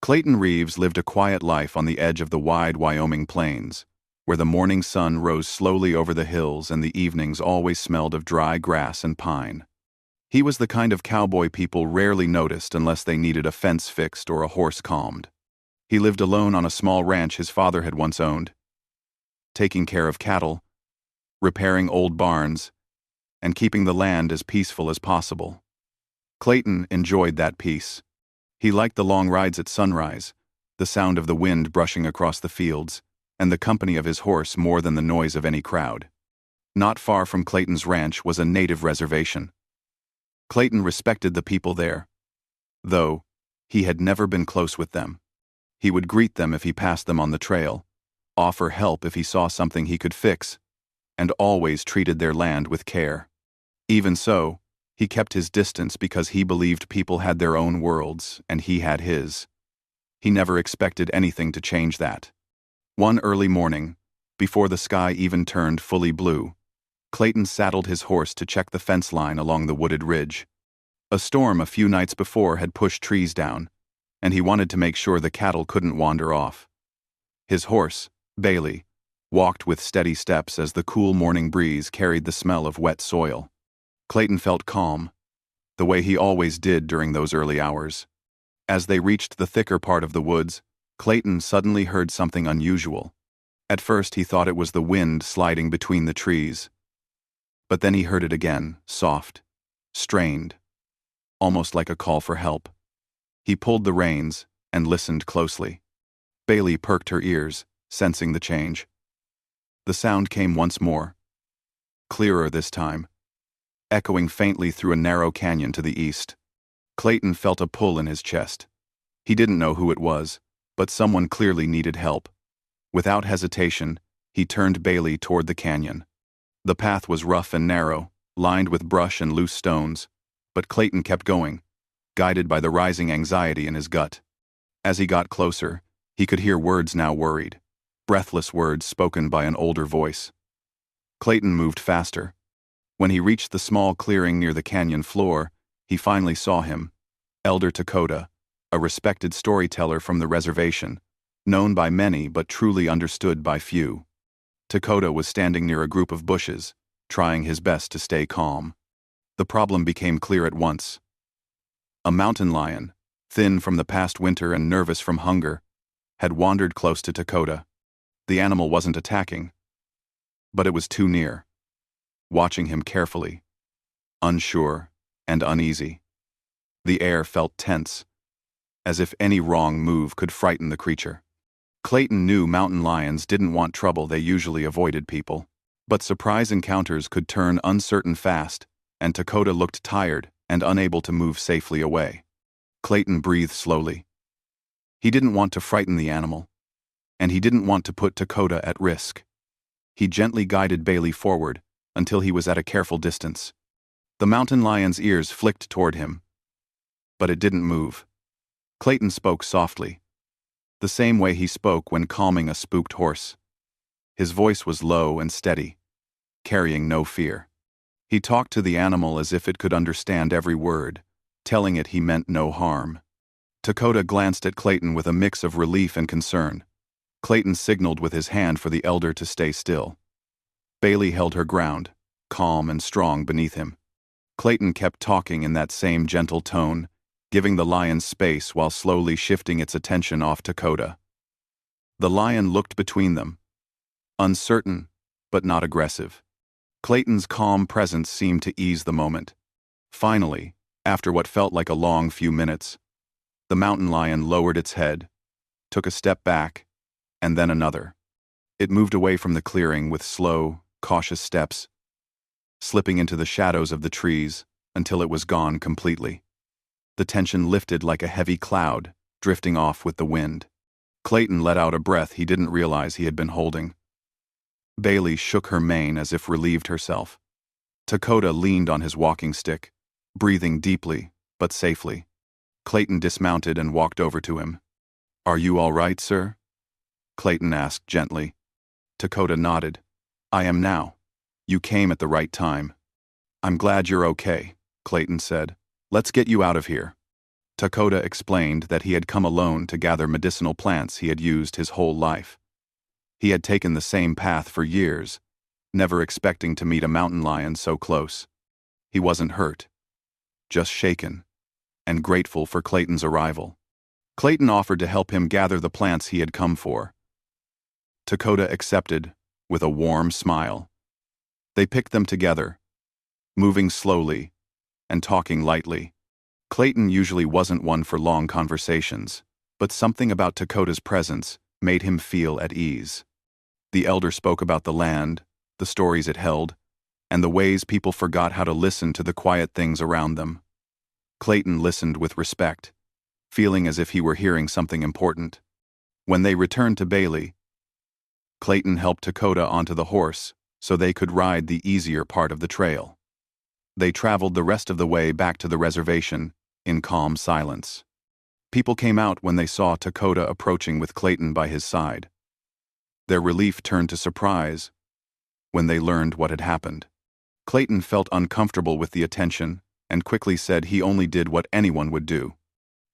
Clayton Reeves lived a quiet life on the edge of the wide Wyoming plains, where the morning sun rose slowly over the hills and the evenings always smelled of dry grass and pine. He was the kind of cowboy people rarely noticed unless they needed a fence fixed or a horse calmed. He lived alone on a small ranch his father had once owned, taking care of cattle, repairing old barns, and keeping the land as peaceful as possible. Clayton enjoyed that peace. He liked the long rides at sunrise, the sound of the wind brushing across the fields, and the company of his horse more than the noise of any crowd. Not far from Clayton's ranch was a native reservation. Clayton respected the people there, though he had never been close with them. He would greet them if he passed them on the trail, offer help if he saw something he could fix, and always treated their land with care. Even so, he kept his distance because he believed people had their own worlds and he had his. He never expected anything to change that. One early morning, before the sky even turned fully blue, Clayton saddled his horse to check the fence line along the wooded ridge. A storm a few nights before had pushed trees down, and he wanted to make sure the cattle couldn't wander off. His horse, Bailey, walked with steady steps as the cool morning breeze carried the smell of wet soil. Clayton felt calm, the way he always did during those early hours. As they reached the thicker part of the woods, Clayton suddenly heard something unusual. At first he thought it was the wind sliding between the trees. But then he heard it again, soft, strained, almost like a call for help. He pulled the reins and listened closely. Bailey perked her ears, sensing the change. The sound came once more, clearer this time, echoing faintly through a narrow canyon to the east. Clayton felt a pull in his chest. He didn't know who it was, but someone clearly needed help. Without hesitation, he turned Bailey toward the canyon. The path was rough and narrow, lined with brush and loose stones, but Clayton kept going, guided by the rising anxiety in his gut. As he got closer, he could hear words now worried, breathless words spoken by an older voice. Clayton moved faster. When he reached the small clearing near the canyon floor, he finally saw him, Elder Dakota, a respected storyteller from the reservation, known by many but truly understood by few. Dakota was standing near a group of bushes, trying his best to stay calm. The problem became clear at once. A mountain lion, thin from the past winter and nervous from hunger, had wandered close to Dakota. The animal wasn't attacking, but it was too near, watching him carefully, unsure and uneasy. The air felt tense, as if any wrong move could frighten the creature. Clayton knew mountain lions didn't want trouble. They usually avoided people, but surprise encounters could turn uncertain fast, and Dakota looked tired and unable to move safely away. Clayton breathed slowly. He didn't want to frighten the animal, and he didn't want to put Dakota at risk. He gently guided Bailey forward until he was at a careful distance. The mountain lion's ears flicked toward him, but it didn't move. Clayton spoke softly, the same way he spoke when calming a spooked horse. His voice was low and steady, carrying no fear. He talked to the animal as if it could understand every word, telling it he meant no harm. Dakota glanced at Clayton with a mix of relief and concern. Clayton signaled with his hand for the elder to stay still. Bailey held her ground, calm and strong beneath him. Clayton kept talking in that same gentle tone, giving the lion space while slowly shifting its attention off Dakota. The lion looked between them, uncertain but not aggressive. Clayton's calm presence seemed to ease the moment. Finally, after what felt like a long few minutes, the mountain lion lowered its head, took a step back, and then another. It moved away from the clearing with slow, cautious steps, slipping into the shadows of the trees until it was gone completely. The tension lifted like a heavy cloud, drifting off with the wind. Clayton let out a breath he didn't realize he had been holding. Bailey shook her mane as if relieved herself. Dakota leaned on his walking stick, breathing deeply but safely. Clayton dismounted and walked over to him. "Are you all right, sir?" Clayton asked gently. Dakota nodded. "I am now. You came at the right time." "I'm glad you're okay," Clayton said. "Let's get you out of here." Dakota explained that he had come alone to gather medicinal plants he had used his whole life. He had taken the same path for years, never expecting to meet a mountain lion so close. He wasn't hurt, just shaken, and grateful for Clayton's arrival. Clayton offered to help him gather the plants he had come for. Dakota accepted, with a warm smile. They picked them together, moving slowly and talking lightly. Clayton usually wasn't one for long conversations, but something about Dakota's presence made him feel at ease. The elder spoke about the land, the stories it held, and the ways people forgot how to listen to the quiet things around them. Clayton listened with respect, feeling as if he were hearing something important. When they returned to Bailey, Clayton helped Dakota onto the horse so they could ride the easier part of the trail. They traveled the rest of the way back to the reservation in calm silence. People came out when they saw Dakota approaching with Clayton by his side. Their relief turned to surprise when they learned what had happened. Clayton felt uncomfortable with the attention and quickly said he only did what anyone would do.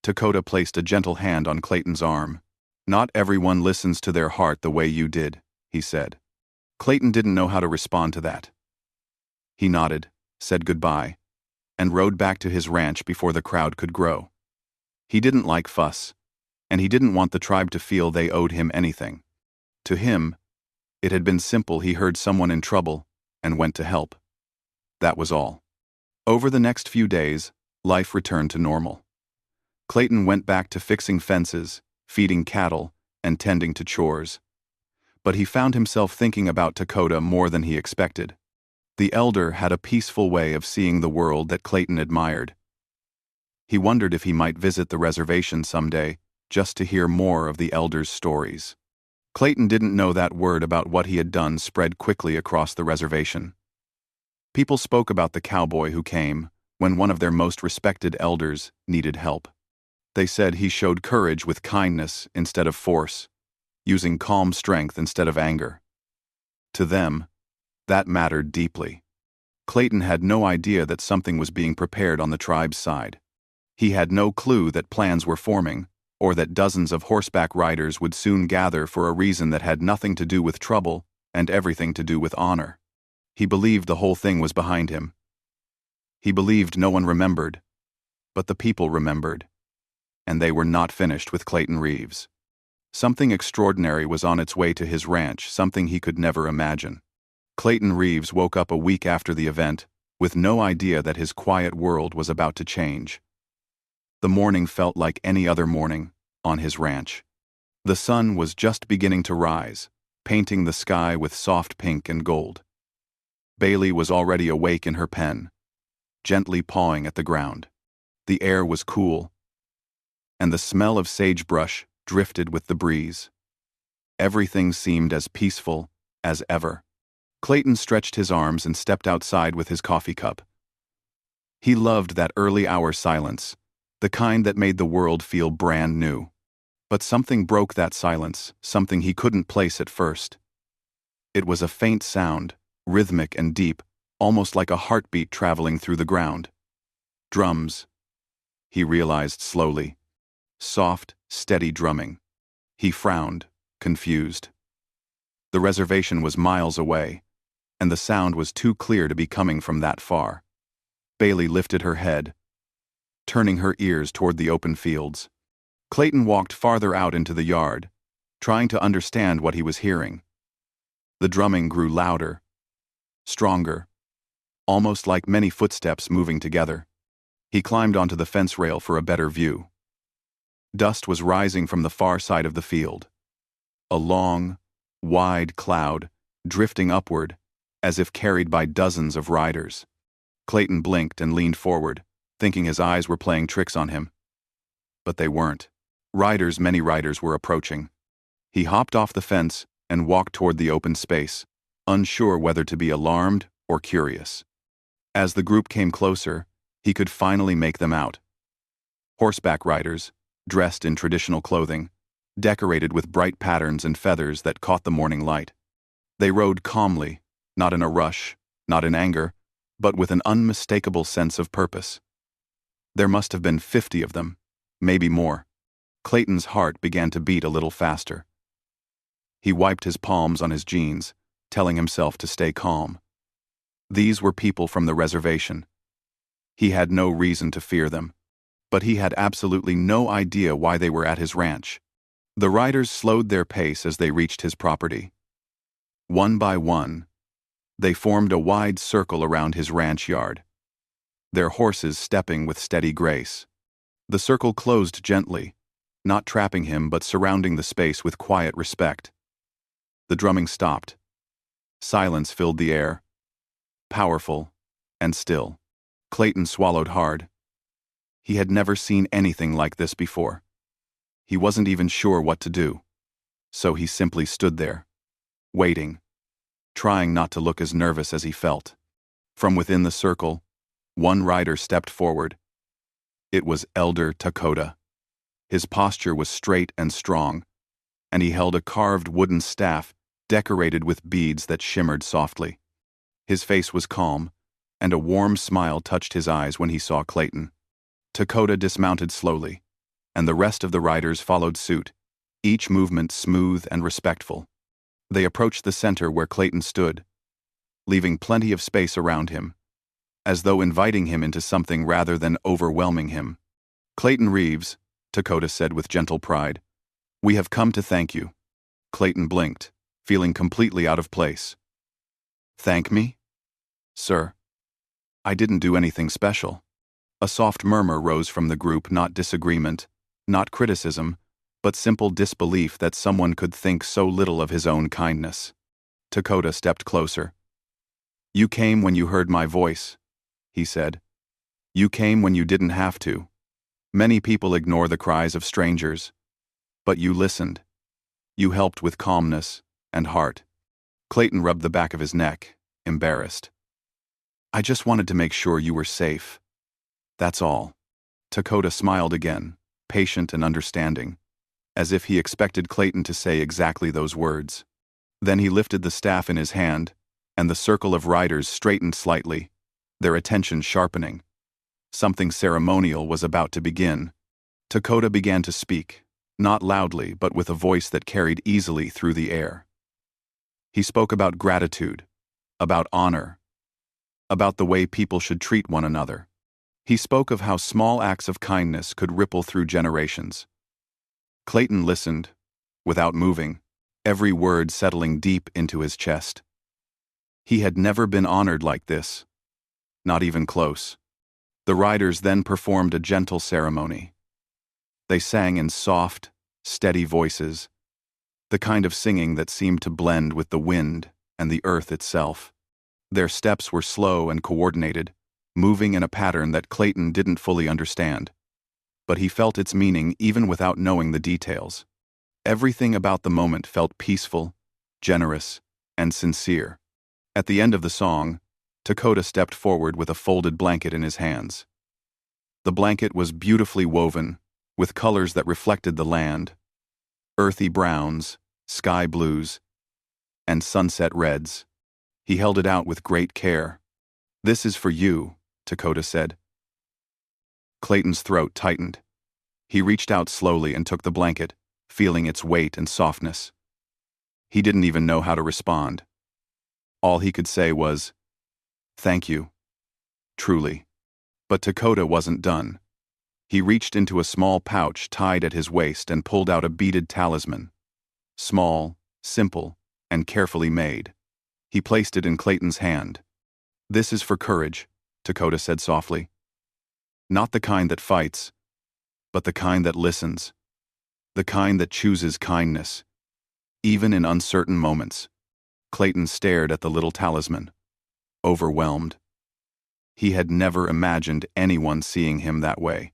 Dakota placed a gentle hand on Clayton's arm. "Not everyone listens to their heart the way you did," he said. Clayton didn't know how to respond to that. He nodded, said goodbye, and rode back to his ranch before the crowd could grow. He didn't like fuss, and he didn't want the tribe to feel they owed him anything. To him, it had been simple. He heard someone in trouble and went to help. That was all. Over the next few days, life returned to normal. Clayton went back to fixing fences, feeding cattle, and tending to chores. But he found himself thinking about Dakota more than he expected. The elder had a peaceful way of seeing the world that Clayton admired. He wondered if he might visit the reservation someday, just to hear more of the elder's stories. Clayton didn't know that word about what he had done spread quickly across the reservation. People spoke about the cowboy who came when one of their most respected elders needed help. They said he showed courage with kindness instead of force, using calm strength instead of anger. To them, that mattered deeply. Clayton had no idea that something was being prepared on the tribe's side. He had no clue that plans were forming, or that dozens of horseback riders would soon gather for a reason that had nothing to do with trouble and everything to do with honor. He believed the whole thing was behind him. He believed no one remembered, but the people remembered, and they were not finished with Clayton Reeves. Something extraordinary was on its way to his ranch, something he could never imagine. Clayton Reeves woke up a week after the event, with no idea that his quiet world was about to change. The morning felt like any other morning on his ranch. The sun was just beginning to rise, painting the sky with soft pink and gold. Bailey was already awake in her pen, gently pawing at the ground. The air was cool, and the smell of sagebrush drifted with the breeze. Everything seemed as peaceful as ever. Clayton stretched his arms and stepped outside with his coffee cup. He loved that early hour silence, the kind that made the world feel brand new. But something broke that silence, something he couldn't place at first. It was a faint sound, rhythmic and deep, almost like a heartbeat traveling through the ground. Drums, he realized slowly. Soft, steady drumming. He frowned, confused. The reservation was miles away, and the sound was too clear to be coming from that far. Bailey lifted her head, turning her ears toward the open fields. Clayton walked farther out into the yard, trying to understand what he was hearing. The drumming grew louder, stronger, almost like many footsteps moving together. He climbed onto the fence rail for a better view. Dust was rising from the far side of the field. A long, wide cloud, drifting upward, as if carried by dozens of riders. Clayton blinked and leaned forward, thinking his eyes were playing tricks on him. But they weren't. Many riders were approaching. He hopped off the fence and walked toward the open space, unsure whether to be alarmed or curious. As the group came closer, he could finally make them out. Horseback riders, dressed in traditional clothing, decorated with bright patterns and feathers that caught the morning light. They rode calmly, not in a rush, not in anger, but with an unmistakable sense of purpose. There must have been 50 of them, maybe more. Clayton's heart began to beat a little faster. He wiped his palms on his jeans, telling himself to stay calm. These were people from the reservation. He had no reason to fear them, but he had absolutely no idea why they were at his ranch. The riders slowed their pace as they reached his property. One by one, they formed a wide circle around his ranch yard, their horses stepping with steady grace. The circle closed gently, not trapping him but surrounding the space with quiet respect. The drumming stopped. Silence filled the air, powerful and still. Clayton swallowed hard. He had never seen anything like this before. He wasn't even sure what to do, so he simply stood there, waiting, trying not to look as nervous as he felt. From within the circle, one rider stepped forward. It was Elder Dakota. His posture was straight and strong, and he held a carved wooden staff decorated with beads that shimmered softly. His face was calm, and a warm smile touched his eyes when he saw Clayton. Dakota dismounted slowly, and the rest of the riders followed suit, each movement smooth and respectful. They approached the center where Clayton stood, leaving plenty of space around him, as though inviting him into something rather than overwhelming him. "Clayton Reeves," Dakota said with gentle pride, "we have come to thank you." Clayton blinked, feeling completely out of place. "Thank me? Sir, I didn't do anything special." A soft murmur rose from the group, not disagreement, not criticism, but simple disbelief that someone could think so little of his own kindness. Dakota stepped closer. "You came when you heard my voice," he said. "You came when you didn't have to. Many people ignore the cries of strangers, but you listened. You helped with calmness and heart." Clayton rubbed the back of his neck, embarrassed. "I just wanted to make sure you were safe. That's all." Dakota smiled again, patient and understanding, as if he expected Clayton to say exactly those words. Then he lifted the staff in his hand, and the circle of riders straightened slightly, their attention sharpening. Something ceremonial was about to begin. Dakota began to speak, not loudly but with a voice that carried easily through the air. He spoke about gratitude, about honor, about the way people should treat one another. He spoke of how small acts of kindness could ripple through generations. Clayton listened, without moving, every word settling deep into his chest. He had never been honored like this, not even close. The riders then performed a gentle ceremony. They sang in soft, steady voices, the kind of singing that seemed to blend with the wind and the earth itself. Their steps were slow and coordinated, moving in a pattern that Clayton didn't fully understand, but he felt its meaning even without knowing the details. Everything about the moment felt peaceful, generous, and sincere. At the end of the song, Dakota stepped forward with a folded blanket in his hands. The blanket was beautifully woven, with colors that reflected the land: earthy browns, sky blues, and sunset reds. He held it out with great care. "This is for you," Dakota said. Clayton's throat tightened. He reached out slowly and took the blanket, feeling its weight and softness. He didn't even know how to respond. All he could say was, "Thank you. Truly." But Dakota wasn't done. He reached into a small pouch tied at his waist and pulled out a beaded talisman. Small, simple, and carefully made. He placed it in Clayton's hand. "This is for courage," Dakota said softly. "Not the kind that fights, but the kind that listens. The kind that chooses kindness, even in uncertain moments." Clayton stared at the little talisman, overwhelmed. He had never imagined anyone seeing him that way.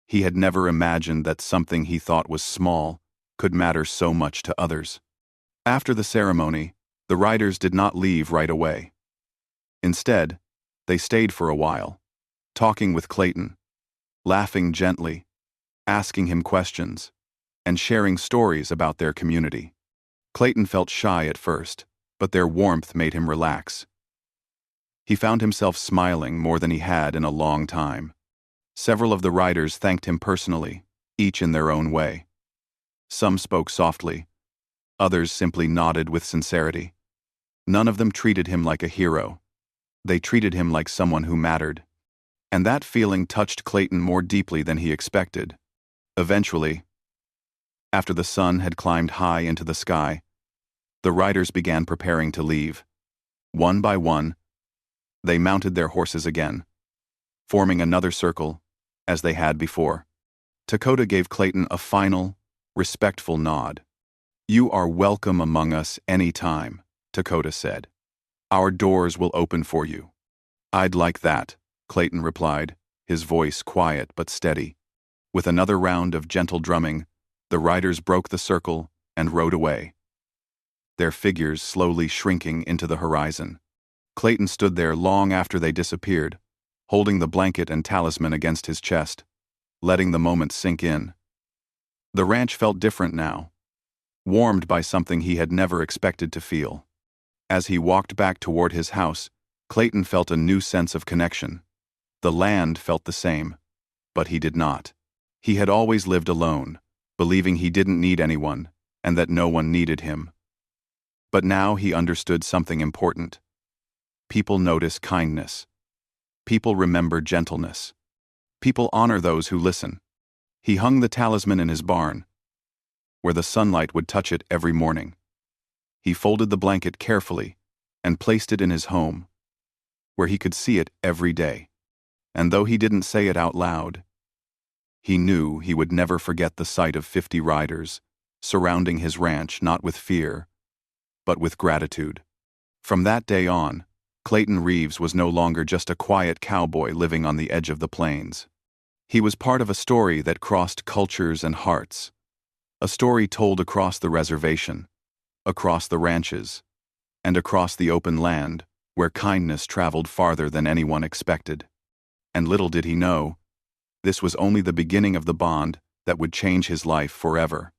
He had never imagined that something he thought was small could matter so much to others. After the ceremony, the riders did not leave right away. Instead, they stayed for a while, talking with Clayton, laughing gently, asking him questions, and sharing stories about their community. Clayton felt shy at first, but their warmth made him relax. He found himself smiling more than he had in a long time. Several of the riders thanked him personally, each in their own way. Some spoke softly, others simply nodded with sincerity. None of them treated him like a hero. They treated him like someone who mattered. And that feeling touched Clayton more deeply than he expected. Eventually, after the sun had climbed high into the sky, the riders began preparing to leave. One by one, they mounted their horses again, forming another circle, as they had before. Dakota gave Clayton a final, respectful nod. "You are welcome among us any time," Dakota said. "Our doors will open for you." "I'd like that," Clayton replied, his voice quiet but steady. With another round of gentle drumming, the riders broke the circle and rode away, their figures slowly shrinking into the horizon. Clayton stood there long after they disappeared, holding the blanket and talisman against his chest, letting the moment sink in. The ranch felt different now, warmed by something he had never expected to feel. As he walked back toward his house, Clayton felt a new sense of connection. The land felt the same, but he did not. He had always lived alone, believing he didn't need anyone, and that no one needed him. But now he understood something important. People notice kindness. People remember gentleness. People honor those who listen. He hung the talisman in his barn, where the sunlight would touch it every morning. He folded the blanket carefully and placed it in his home, where he could see it every day. And though he didn't say it out loud, he knew he would never forget the sight of 50 riders surrounding his ranch, not with fear, but with gratitude. From that day on, Clayton Reeves was no longer just a quiet cowboy living on the edge of the plains. He was part of a story that crossed cultures and hearts, a story told across the reservation, across the ranches, and across the open land where kindness traveled farther than anyone expected. And little did he know, this was only the beginning of the bond that would change his life forever.